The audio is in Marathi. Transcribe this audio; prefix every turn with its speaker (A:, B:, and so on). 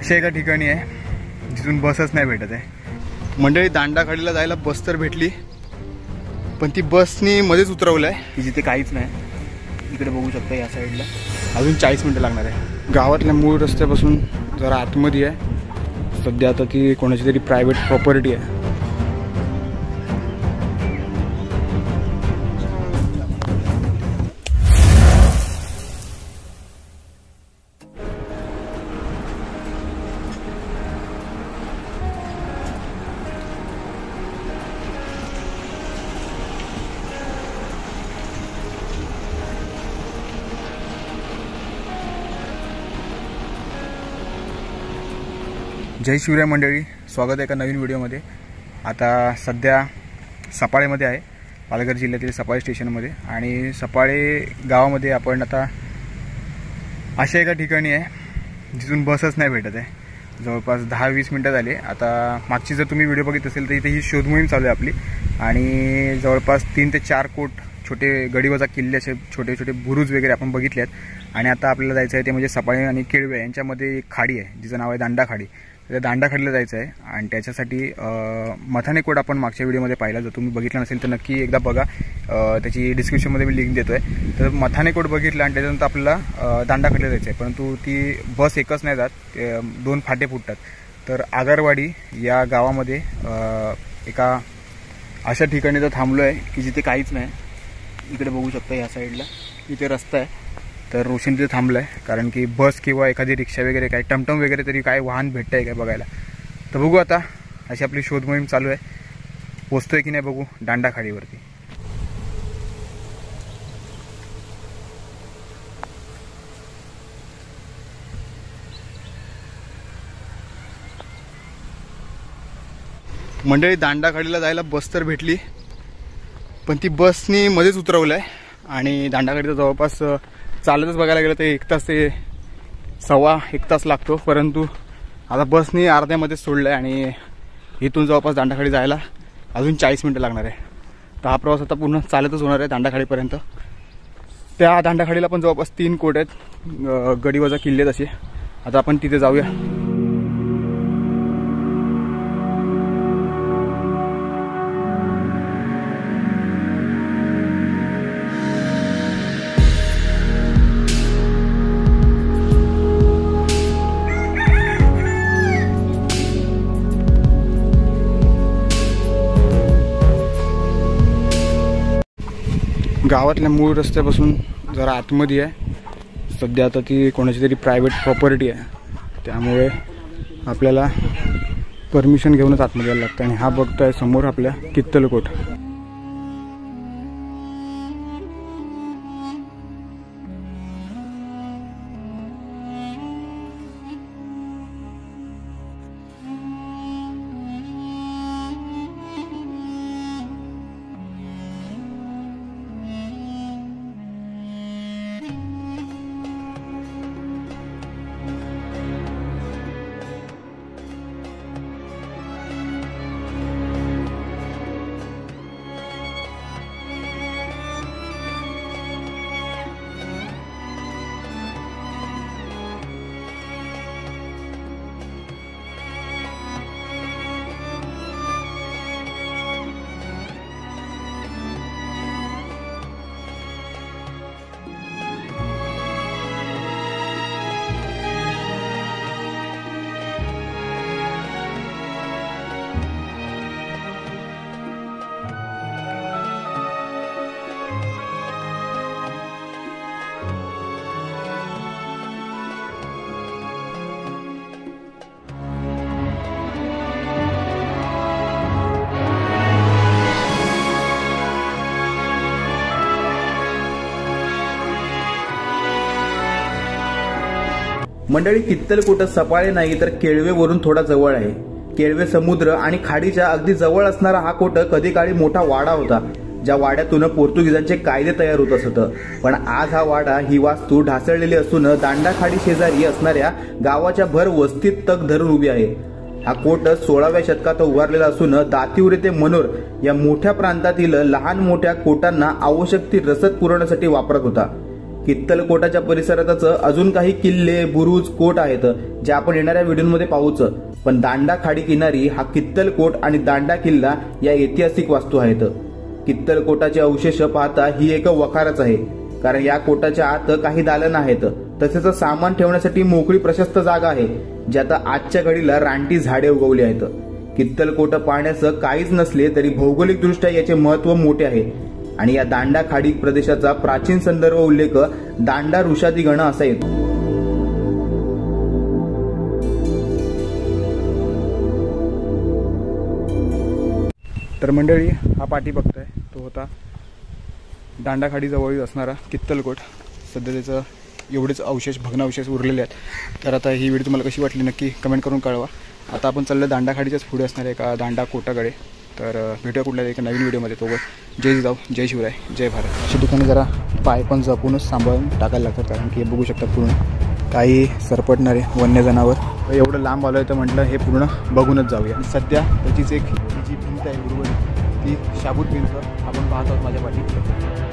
A: अशा एका ठिकाणी आहे जिथून बसच नाही भेटत आहे। मंडळी दांडाखाडीला जायला बस तर भेटली, पण ती बसनी मध्येच उतरवलं आहे की जिथे काहीच नाही। इकडे बघू शकता या साईडला अजून 40 मिनिटं लागणार आहे। गावातल्या मूळ रस्त्यापासून जरा आतमध्ये आहे। सध्या आता ती कोणाची तरी प्रायव्हेट प्रॉपर्टी आहे। जय शिवराय मंडळी, स्वागत आहे एका नवीन व्हिडिओमध्ये। आता सध्या सपाळेमध्ये आहे, पालघर जिल्ह्यातील सपाळे स्टेशनमध्ये। आणि सपाळे गावामध्ये आपण आता अशा एका ठिकाणी आहे जिथून बसच नाही भेटत आहे। जवळपास 10-20 मिनिटं झाली। आता मागची जर तुम्ही व्हिडिओ बघित असेल तर इथे ही शोध मोहीम चालू आहे आपली, आणि जवळपास 3 ते 4 कोट छोटे गडीवजा किल्ले असे छोटे छोटे बुरुज वगैरे आपण बघितले आहेत। आणि आता आपल्याला जायचं आहे ते म्हणजे सपाळे आणि केळवे यांच्यामध्ये एक खाडी आहे जिचं नाव आहे दांडाखाडी। त्या दांडाखाडीला जायचं आहे आणि त्याच्यासाठी मथाने कोड आपण मागच्या व्हिडिओमध्ये पाहिला। जर तुम्ही बघितला नसेल तर नक्की एकदा बघा, त्याची डिस्क्रिप्शनमध्ये मी लिंक देतोय। तर मथाने कोड बघितला आणि त्याच्यानंतर आपल्याला दांडाखाडीला जायचं आहे, परंतु ती बस एकच नाही जात, 2 फाटे फुटतात। तर आगरवाडी या गावामध्ये एका अशा ठिकाणी तर थांबलो आहे की जिथे काहीच नाही। इकडे बघू शकता या साईडला इथे रस्ता आहे, तर रोशन तिथे थांबलं आहे कारण की बस किंवा एखादी रिक्षा वगैरे काय टमटम वगैरे तरी काय वाहन भेटतं आहे काय बघायला। तर बघू आता, अशी आपली शोध मोहीम चालू आहे। पोचतोय की नाही बघू दांडाखाडीवरती। मंडळी दांडाखाडीला जायला बस तर भेटली, पण ती बसनी मध्येच उतरवलं आहे। आणि दांडाखाडीचा जवळपास चालतच बघायला गेलं तर 1 तास ते सव्वा 1 तास लागतो, परंतु आता बसनी अर्ध्यामध्ये सोडलं आहे आणि इथून जवळपास दांडाखाडी जायला अजून 40 मिनिटं लागणार आहे। तर हा प्रवास आता पूर्ण चालतच होणार आहे दांडाखाडीपर्यंत। त्या दांडाखाडीला पण जवळपास 3 कोट आहेत, गडीवजा किल्ले तसे। आता आपण तिथे जाऊया। गावातल्या मूळ रस्त्यापासून जरा आतमध्ये आहे। सध्या आता ती कोणाची तरी प्रायव्हेट प्रॉपर्टी आहे, त्यामुळे आपल्याला परमिशन घेऊनच आतमध्ये यायला लागतं। आणि हा बघतोय समोर आपल्या कित्तलकोट।
B: मंडळी, कित्तलकोट सपाळे नाही तर केळवेवरून थोडा जवळ आहे। केळवे समुद्र आणि खाडीच्या अगदी जवळ असणारा हा कोट कधी काळी मोठा वाडा होता, ज्या वाड्यातून पोर्तुगीजांचे कायदे तयार होत असत। पण आज हा वाडा ही वास्तू ढासळलेली असून दांडाखाडी शेजारी असणाऱ्या गावाच्या भर वस्तीत तग धरून उभी आहे। हा कोट 16व्या शतकात उभारलेला असून दातिवरे ते मनोर या मोठ्या प्रांतातील लहान मोठ्या कोटांना आवश्यक ती रसद पुरवण्यासाठी वापरत होता। कित्तलकोटाच्या परिसरातच अजून काही किल्ले, बुरुज, कोट आहेत जे आपण येणाऱ्या व्हिडिओमध्ये पाहूच. पण दांडा खाडी किनारी हा कित्तलकोट आणि दांडा किल्ला या ऐतिहासिक वास्तू आहेत. कित्तलकोटाचे अवशेष पाहता ही एक वखारच आहे, कारण या कोटाच्या आत काही दालन आहेत. तसेच सामान ठेवण्यासाठी मोकळी प्रशस्त जागा आहे, ज्यात आजच्या घडीला रानटी झाडे उगवली आहेत. कित्तलकोट पाहण्याचं काहीच नसले तरी भौगोलिकदृष्ट्या याचे महत्त्व मोठे आहे. आणि या दांडा खाडी प्रदेशाचा प्राचीन संदर्भ उल्लेख दांडा ऋषादिगण असा येतो.
A: तर मंडळी, हा पाठी बघताय तो होता दांडा खाडीजवळ असणारा कित्तलकोट. सध्या त्याचं एवढेच अवशेष, भग्नावशेष उरलेले आहेत. तर आता ही व्हिडिओ तुम्हाला कशी वाटली नक्की कमेंट करून कळवा. आता आपण चाललं दांडा खाडीच्याच पुढे असणाऱ्या एका दांडा कोटाकडे. तर भेटूया कुठल्या एका नवीन व्हिडिओमध्ये. तोवर जय जिजाऊ, जय शिवराय, जय भारत. अशा ठिकाणी जरा पाय पण जपूनच सांभाळून टाकायला लागतात, कारण की हे बघू शकता पूर्ण काही सरपटणारे वन्य जनावर. एवढं लांब आलो आहे तर म्हटलं हे पूर्ण बघूनच जाऊया. सध्या त्याचीच एक जी भिंत आहे उर्वरित, ती शाबूत भिंत आपण पाहत आहोत माझ्या पाठी.